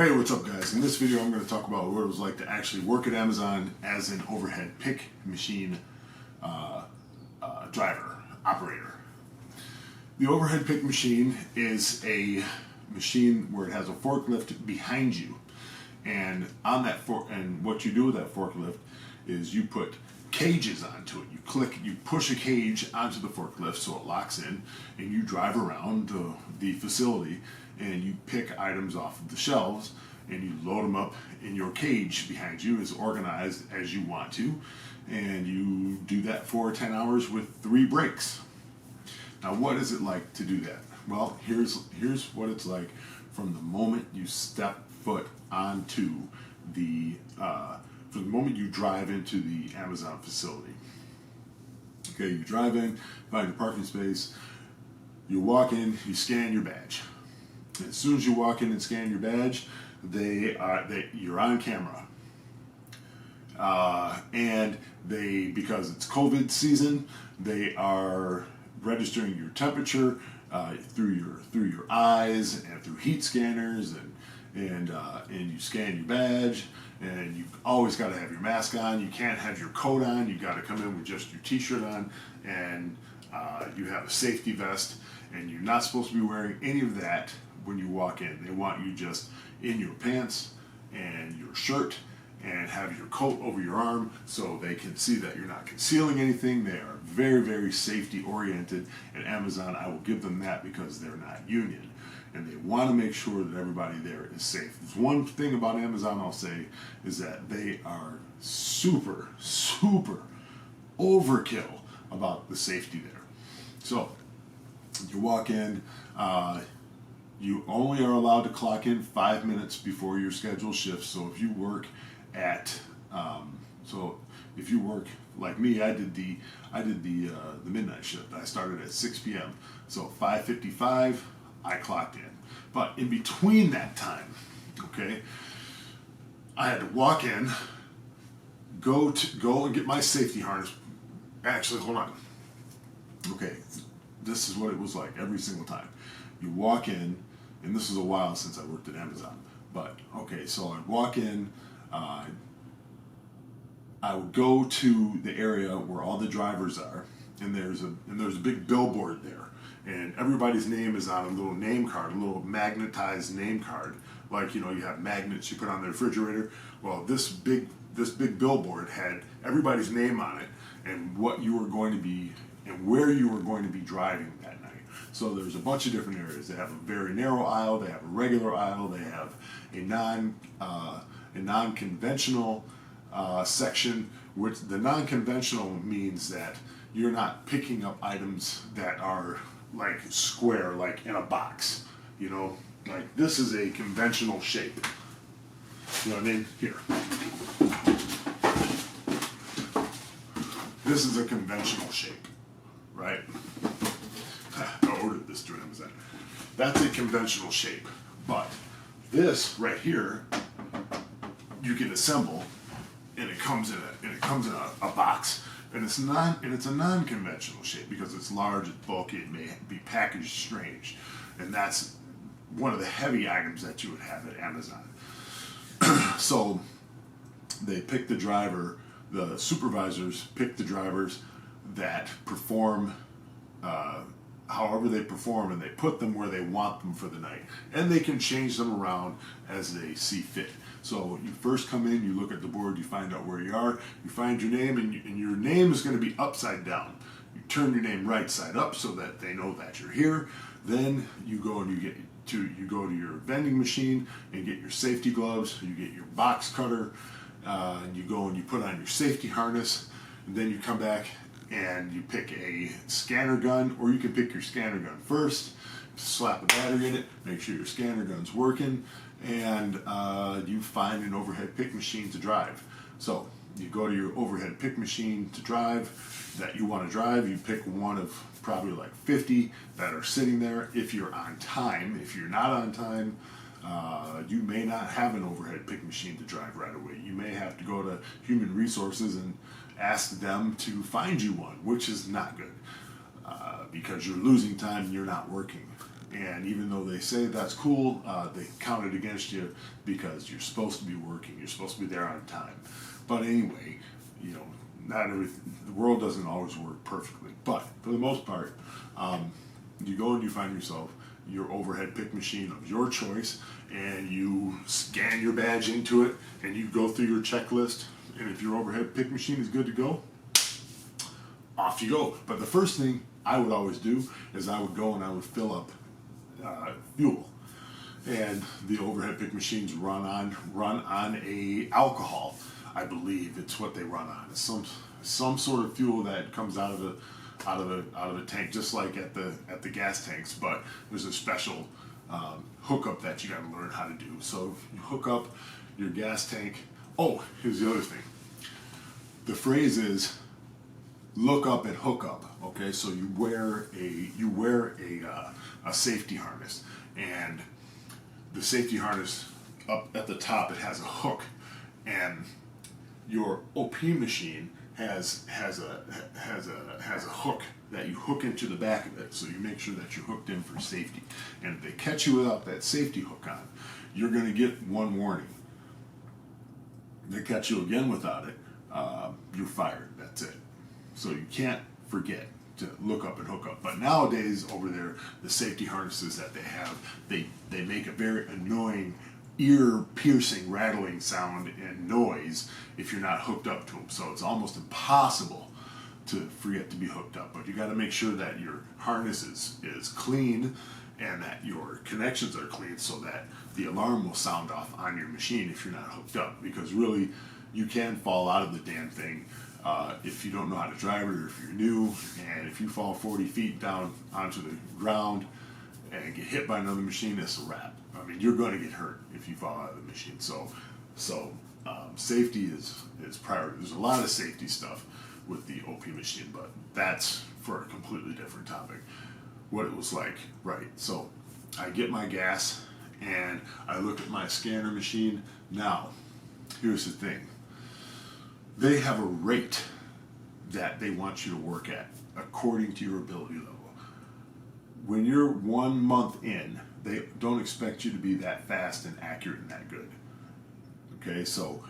Hey, what's up guys? In this video I'm going to talk about what it was like to actually work at Amazon as an overhead pick machine driver, operator. The overhead pick machine is a machine where it has a forklift behind you, and on that and what you do with that forklift is you put cages onto it. You push a cage onto the forklift so it locks in, and you drive around the facility and you pick items off of the shelves and you load them up in your cage behind you as organized as you want to, and you do that for 10 hours with 3 breaks. Now what is it like to do that? Well, here's what it's like from the moment you step foot onto from the moment you drive into the Amazon facility. Okay, you drive in, find your parking space, you walk in, you scan your badge. As soon as you walk in and scan your badge, you're on camera. And because it's COVID season, they are registering your temperature through your eyes and through heat scanners, and you scan your badge, and you always got to have your mask on. You can't have your coat on. You got to come in with just your t-shirt on, and you have a safety vest, and you're not supposed to be wearing any of that when you walk in. They want you just in your pants and your shirt, and have your coat over your arm so they can see that you're not concealing anything. They are very, very safety oriented, and Amazon, I will give them that because they're not union, and they want to make sure that everybody there is safe. There's one thing about Amazon I'll say is that they are super, super overkill about the safety there. So you walk in, you only are allowed to clock in 5 minutes before your scheduled shift. So if you work like me, I did the midnight shift. I started at 6 p.m. So 5:55, I clocked in. But in between that time, okay, I had to walk in, go and get my safety harness. Actually, hold on. Okay, this is what it was like every single time. You walk in, and this is a while since I worked at Amazon, but okay, so I'd walk in, I would go to the area where all the drivers are, and there's a big billboard there, and everybody's name is on a little name card, a little magnetized name card, like, you know, you have magnets you put on the refrigerator. Well, this big billboard had everybody's name on it, and what you were going to be and where you were going to be driving that night. So there's a bunch of different areas. They have a very narrow aisle, they have a regular aisle, they have a non-conventional section, which the non-conventional means that you're not picking up items that are like square, like in a box, you know, like this is a conventional shape. You know what I mean? Here. This is a conventional shape, right? I ordered this through Amazon. That's a conventional shape, but this right here, you can assemble, and it comes in a box, and it's a non-conventional shape because it's large, it's bulky, it may be packaged strange, and that's one of the heavy items that you would have at Amazon. So they pick the driver. The supervisors pick the drivers that perform however they perform, and they put them where they want them for the night, and they can change them around as they see fit. So you first come in, you look at the board, you find out where you are, you find your name, and your name is going to be upside down. You turn your name right side up so that they know that you're here. Then you go and you go to your vending machine and get your safety gloves, you get your box cutter, and you go and you put on your safety harness, and then you come back and you pick a scanner gun, or you can pick your scanner gun first, slap a battery in it, make sure your scanner gun's working, and you find an overhead pick machine to drive. So you go to your overhead pick machine to drive that you want to drive. You pick one of probably like 50 that are sitting there. If you're on time, if you're not on time, you may not have an overhead pick machine to drive right away. You may have to go to human resources and ask them to find you one, which is not good because you're losing time and you're not working. And even though they say that's cool, they count it against you because you're supposed to be working. You're supposed to be there on time. But anyway, you know, not everything. The world doesn't always work perfectly. But for the most part, you go and you find yourself your overhead pick machine of your choice, and you scan your badge into it, and you go through your checklist. And if your overhead pick machine is good to go, off you go. But the first thing I would always do is I would go and I would fill up fuel. And the overhead pick machines run on a alcohol. I believe it's what they run on. It's some sort of fuel that comes out of the tank, just like at the gas tanks. But there's a special hookup that you got to learn how to do. So you hook up your gas tank. Oh, here's the other thing. The phrase is look up and hook up. Okay, so you wear a safety harness, and the safety harness up at the top, it has a hook, and your OP machine has a hook that you hook into the back of it, so you make sure that you're hooked in for safety. And if they catch you without that safety hook on, you're going to get one warning. If they catch you again without it, you're fired. That's it. So you can't forget to look up and hook up. But nowadays over there, the safety harnesses that they have, they make a very annoying, ear-piercing, rattling sound and noise if you're not hooked up to them. So it's almost impossible to forget to be hooked up. But you got to make sure that your harness is clean and that your connections are clean, so that the alarm will sound off on your machine if you're not hooked up. Because really, you can fall out of the damn thing if you don't know how to drive it, or if you're new, and if you fall 40 feet down onto the ground and get hit by another machine, it's a wrap. I mean, you're going to get hurt if you fall out of the machine. So safety is priority. There's a lot of safety stuff with the OP machine, but that's for a completely different topic. What it was like, right? So I get my gas and I look at my scanner machine. Now, here's the thing. They have a rate that they want you to work at according to your ability level. When you're 1 month in, they don't expect you to be that fast and accurate and that good. Okay, so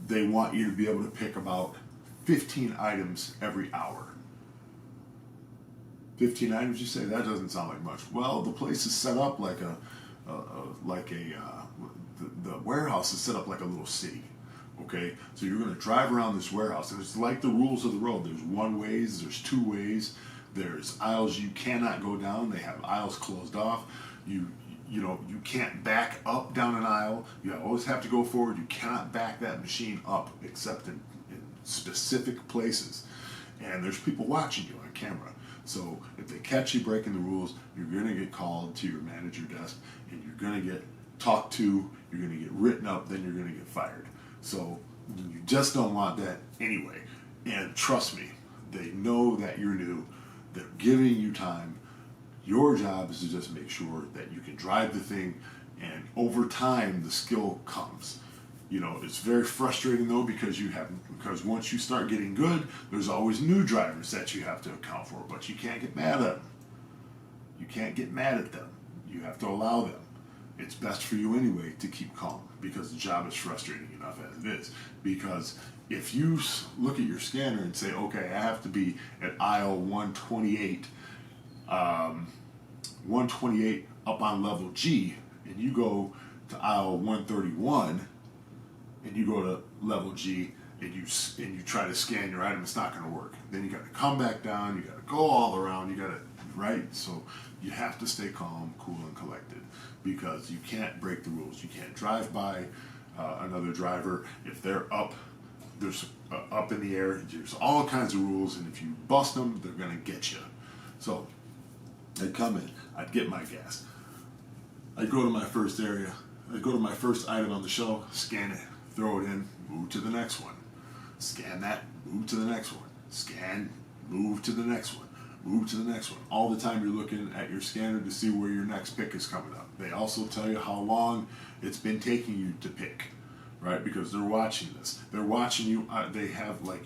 they want you to be able to pick about 15 items every hour. 15 items, you say? That doesn't sound like much. Well, the place is set up like the warehouse is set up like a little city. Okay, so you're going to drive around this warehouse, and it's like the rules of the road. There's one ways, there's two ways, there's aisles you cannot go down. They have aisles closed off. You can't back up down an aisle. You always have to go forward. You cannot back that machine up except in specific places. And there's people watching you on camera. So if they catch you breaking the rules, you're going to get called to your manager desk, and you're going to get talked to, you're going to get written up, then you're going to get fired. So you just don't want that anyway. And trust me, they know that you're new. They're giving you time. Your job is to just make sure that you can drive the thing, and over time the skill comes. You know, it's very frustrating though, because once you start getting good, there's always new drivers that you have to account for, but you can't get mad at them. You can't get mad at them. You have to allow them. It's best for you anyway to keep calm, because the job is frustrating enough as it is. Because if you look at your scanner and say, okay, I have to be at aisle 128, 128 up on level G, and you go to aisle 131, and you go to level G, and you try to scan your item, it's not going to work. Then you got to come back down, you got to go all around, you got to, right? So you have to stay calm, cool, and collected, because you can't break the rules. You can't drive by another driver if they're up. There's up in the air. There's all kinds of rules, and if you bust them, they're going to get you. So I'd come in, I'd get my gas, I'd go to my first area, I'd go to my first item on the shelf, scan it, throw it in, move to the next one, scan that, move to the next one, scan, move to the next one, move to the next one. All the time you're looking at your scanner to see where your next pick is coming up. They also tell you how long it's been taking you to pick, right? Because they're watching this. They're watching you. They have like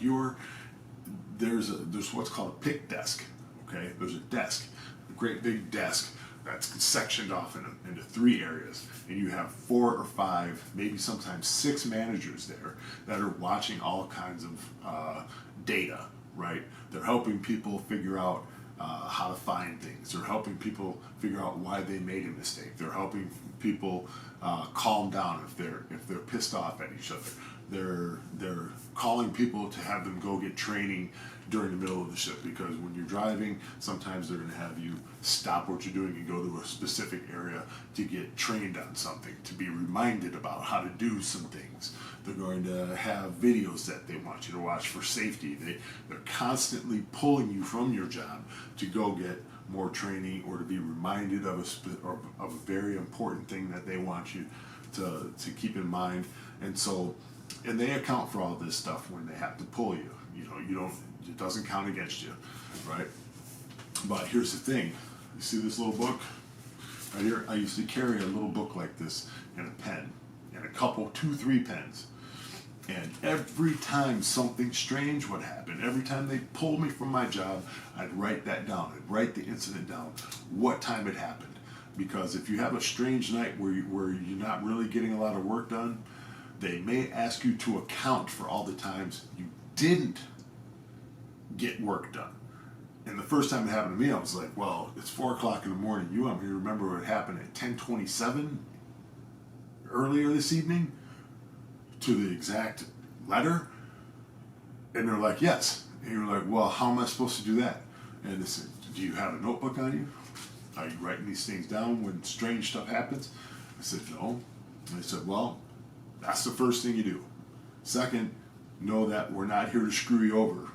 there's what's called a pick desk. Okay, there's a desk, a great big desk that's sectioned off into 3 areas, and you have 4 or 5, maybe sometimes 6 managers there that are watching all kinds of data, right? They're helping people figure out how to find things. They're helping people figure out why they made a mistake. They're helping people calm down if they're pissed off at each other. They're calling people to have them go get training during the middle of the shift, because when you're driving, sometimes they're going to have you stop what you're doing and go to a specific area to get trained on something, to be reminded about how to do some things. They're going to have videos that they want you to watch for safety. They're constantly pulling you from your job to go get more training, or to be reminded of a very important thing that they want you to keep in mind. And they account for all this stuff when they have to pull you. It doesn't count against you, right? But here's the thing. You see this little book right here? I used to carry a little book like this and a pen and a couple, 2, 3 pens. And every time something strange would happen, every time they pulled me from my job, I'd write that down. I'd write the incident down, what time it happened. Because if you have a strange night where you're not really getting a lot of work done, they may ask you to account for all the times you didn't get work done. And the first time it happened to me, I was like, well, it's 4 o'clock in the morning. You want me to remember what happened at 10:27 earlier this evening to the exact letter? And they're like, yes. And you're like, well, how am I supposed to do that? And they said, do you have a notebook on you? Are you writing these things down when strange stuff happens? I said, no. And they said, well, that's the first thing you do. Second, know that we're not here to screw you over.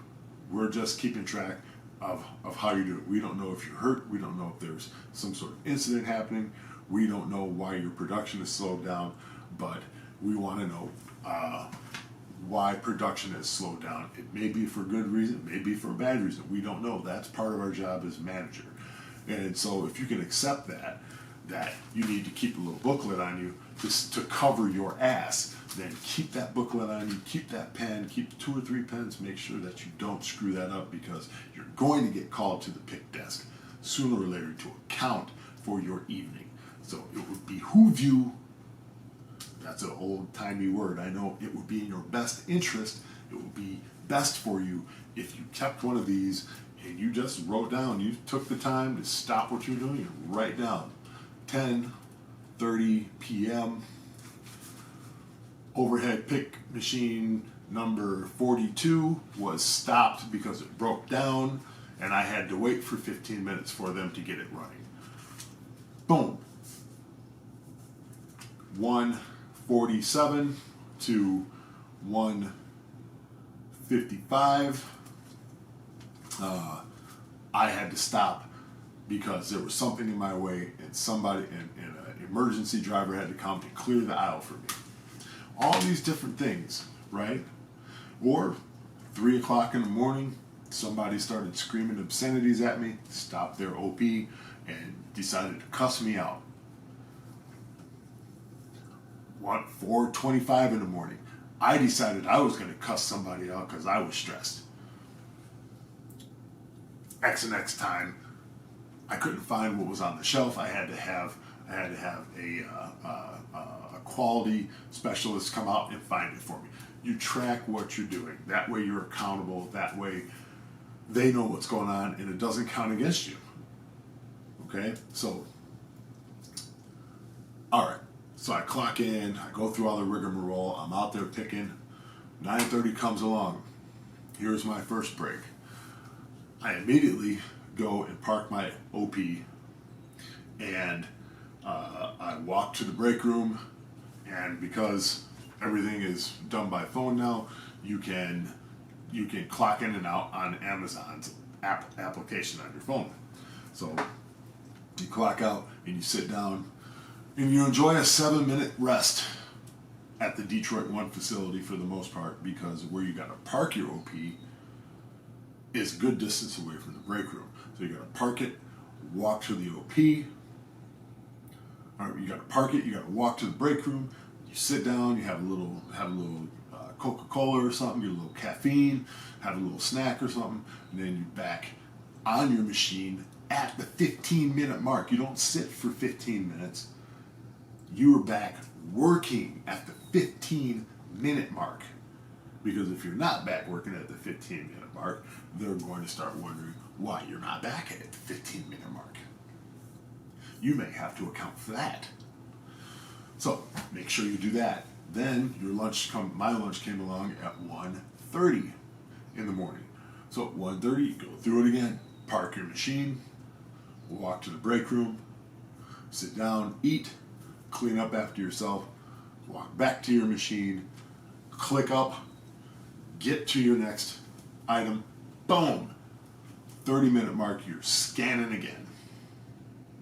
We're just keeping track of how you do it. We don't know if you're hurt. We don't know if there's some sort of incident happening. We don't know why your production is slowed down, but we want to know why production has slowed down. It may be for good reason, it may be for a bad reason. We don't know. That's part of our job as manager. And so if you can accept that you need to keep a little booklet on you to cover your ass, then keep that booklet on you, keep that pen, keep 2 or 3 pens, make sure that you don't screw that up, because you're going to get called to the pick desk sooner or later to account for your evening. So it would behoove you, that's an old-timey word, I know, it would be in your best interest, it would be best for you if you kept one of these and you just wrote down, you took the time to stop what you're doing and write down 10:30 p.m. overhead pick machine number 42 was stopped because it broke down, and I had to wait for 15 minutes for them to get it running. Boom. 1:47 to 1:55. I had to stop because there was something in my way, and an emergency driver had to come and clear the aisle for me. All these different things, right? Or 3 o'clock in the morning, somebody started screaming obscenities at me, stopped their OP, and decided to cuss me out. 4:25 in the morning, I decided I was going to cuss somebody out because I was stressed. X and X time, I couldn't find what was on the shelf. I had to have a quality specialist come out and find it for me. You track what you're doing. That way you're accountable. That way they know what's going on and it doesn't count against you. Okay? So, all right. So I clock in. I go through all the rigmarole. I'm out there picking. 9:30 comes along. Here's my first break. I immediately go and park my OP, and I walk to the break room, and because everything is done by phone now, you can clock in and out on Amazon's application on your phone. So you clock out and you sit down and you enjoy a 7-minute rest at the Detroit 1 facility for the most part, because where you got to park your OP is a good distance away from the break room. So you got to park it, walk to the OP. Or you got to park it. You got to walk to the break room. You sit down. You have a little Coca-Cola or something. Get a little caffeine. Have a little snack or something, and then you're back on your machine at the 15-minute mark. You don't sit for 15 minutes. You are back working at the 15-minute mark. Because if you're not back working at the 15-minute mark, they're going to start wondering why you're not back at the 15-minute mark. You may have to account for that. So make sure you do that. Then your my lunch came along at 1:30 in the morning. So at 1:30, go through it again. Park your machine, walk to the break room, sit down, eat, clean up after yourself, walk back to your machine, click up, get to your next item, boom, 30-minute mark, you're scanning again.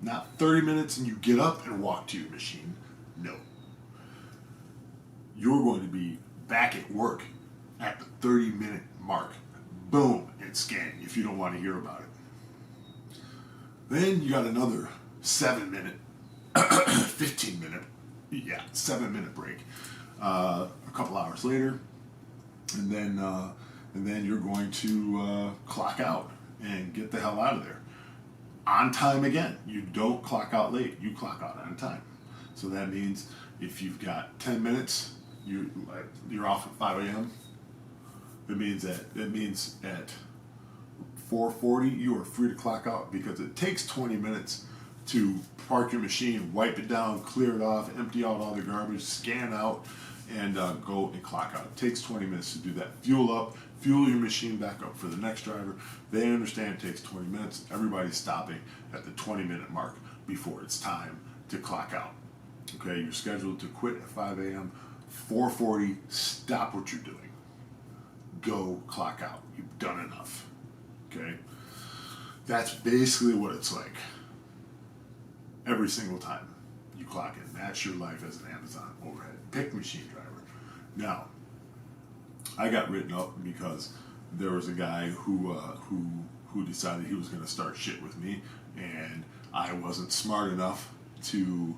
Not 30 minutes and you get up and walk to your machine. No. You're going to be back at work at the 30-minute mark, boom, and scanning if you don't want to hear about it. Then you got another 7-minute, 15-minute, 7-minute break. A couple hours later, and then you're going to clock out and get the hell out of there. On time again. You don't clock out late. You clock out on time. So that means if you've got 10 minutes, you're off at 5 a.m. It means at 4:40 you are free to clock out, because it takes 20 minutes to park your machine, wipe it down, clear it off, empty out all the garbage, scan out, and go and clock out. It takes 20 minutes to do that. Fuel up, fuel your machine back up for the next driver. They understand it takes 20 minutes. Everybody's stopping at the 20-minute mark before it's time to clock out. Okay, you're scheduled to quit at 5 a.m. 4:40, stop what you're doing. Go clock out. You've done enough. Okay? That's basically what it's like every single time you clock in. That's your life as an Amazon overhead pick machine driver. Now, I got written up because there was a guy who decided he was going to start shit with me, and I wasn't smart enough to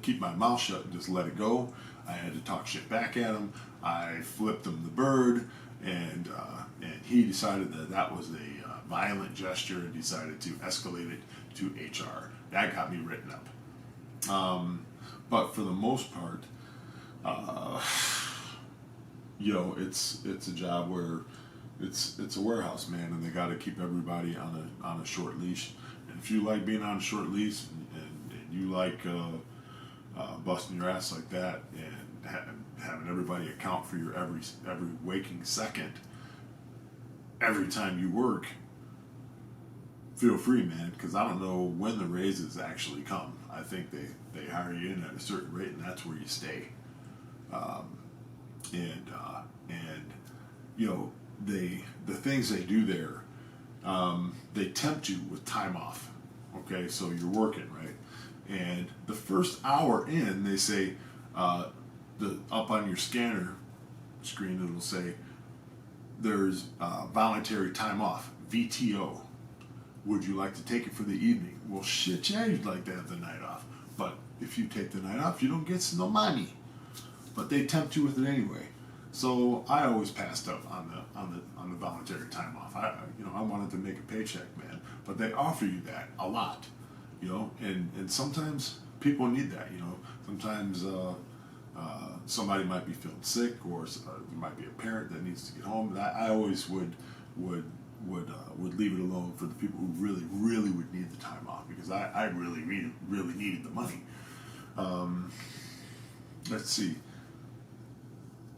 keep my mouth shut and just let it go. I had to talk shit back at him. I flipped him the bird, and he decided that was a violent gesture and decided to escalate it to HR. That got me written up. But for the most part, it's a job where it's a warehouse, man, and they got to keep everybody on a short leash. And if you like being on a short leash and you like busting your ass like that and having everybody account for your every waking second every time you work, feel free, man, because I don't know when the raises actually come. I think they hire you in at a certain rate, and that's where you stay. The things they do there, they tempt you with time off. Okay, so you're working, right? And the first hour in, they say, up on your scanner screen, it'll say, there's voluntary time off, VTO. Would you like to take it for the evening? Well, shit, yeah, you'd like to have the night off. But if you take the night off, you don't get no money. But they tempt you with it anyway. So I always passed up on the voluntary time off. I wanted to make a paycheck, man. But they offer you that a lot, and sometimes people need that, Sometimes somebody might be feeling sick, or there might be a parent that needs to get home. I always would leave it alone for the people who really, really would need the time off, because I really needed the money. Let's see.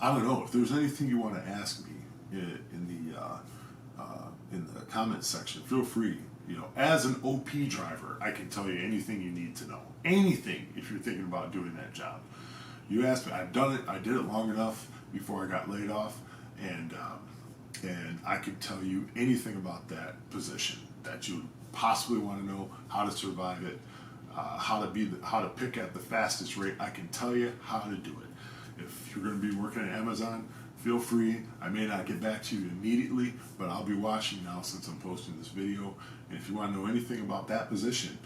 I don't know if there's anything you want to ask me in the comments section. Feel free. As an OP driver, I can tell you anything you need to know. Anything if you're thinking about doing that job. You asked me. I've done it. I did it long enough before I got laid off, and I could tell you anything about that position that you possibly want to know, how to survive it, how to pick at the fastest rate. I can tell you how to do it. If you're going to be working at Amazon, feel free. I may not get back to you immediately, but I'll be watching now since I'm posting this video. And if you want to know anything about that position,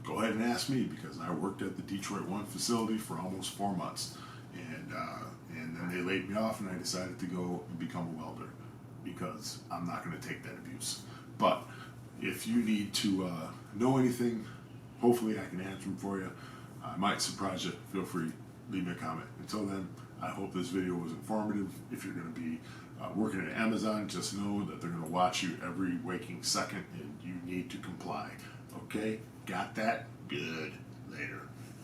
go ahead and ask me, because I worked at the Detroit 1 facility for almost 4 months. And then they laid me off, and I decided to go and become a welder, because I'm not going to take that abuse. But if you need to know anything, hopefully I can answer them for you. I might surprise you. Feel free, leave me a comment. Until then, I hope this video was informative. If you're going to be working at Amazon, just know that they're going to watch you every waking second and you need to comply. Okay? Got that? Good. Later.